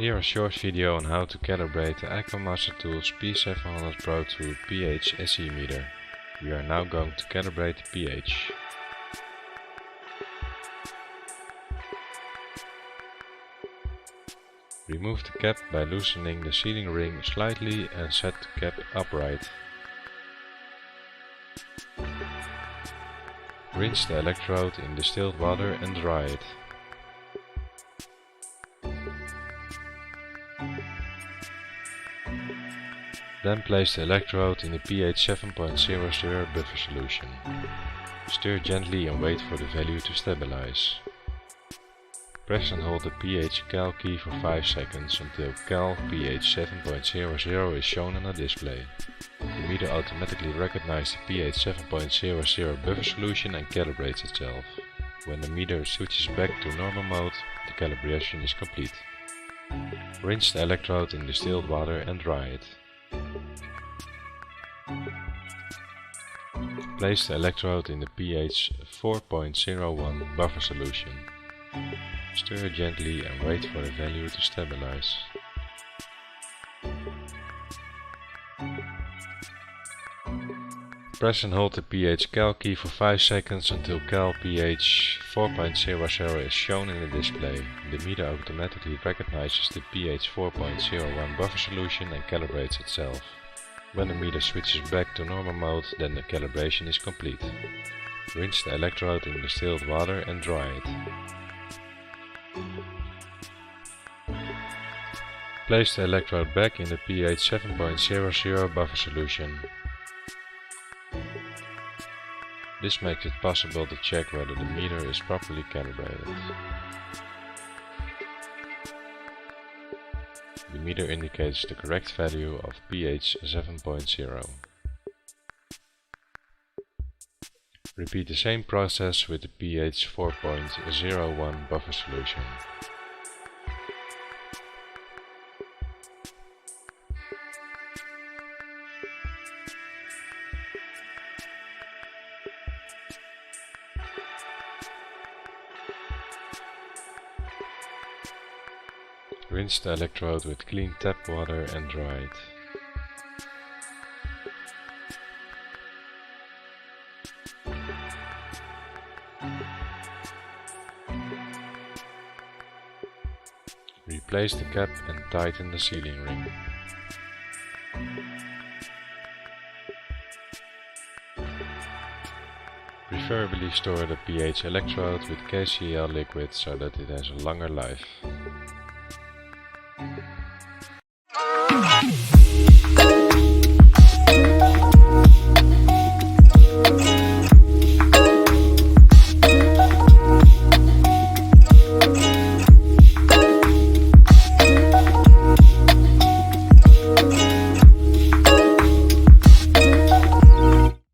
Here a short video on how to calibrate the Aqua Master Tools P700 Pro to pH SE meter. We are now going to calibrate the pH. Remove the cap by loosening the sealing ring slightly and set the cap upright. Rinse the electrode in distilled water and dry it. Then place the electrode in the pH 7.00 buffer solution. Stir gently and wait for the value to stabilize. Press and hold the pH cal key for 5 seconds until cal pH 7.00 is shown on the display. The meter automatically recognizes the pH 7.00 buffer solution and calibrates itself. When the meter switches back to normal mode, the calibration is complete. Rinse the electrode in distilled water and dry it. Place the electrode in the pH 4.01 buffer solution. Stir gently and wait for the value to stabilize. Press and hold the pH cal key for 5 seconds until cal pH 4.00 is shown in the display. The meter automatically recognizes the pH 4.01 buffer solution and calibrates itself. When the meter switches back to normal mode, then the calibration is complete. Rinse the electrode in distilled water and dry it. Place the electrode back in the pH 7.00 buffer solution. This makes it possible to check whether the meter is properly calibrated. The meter indicates the correct value of pH 7.0. Repeat the same process with the pH 4.01 buffer solution. Rinse the electrode with clean tap water and dry it. Replace the cap and tighten the sealing ring. Preferably store the pH electrode with KCl liquid so that it has a longer life.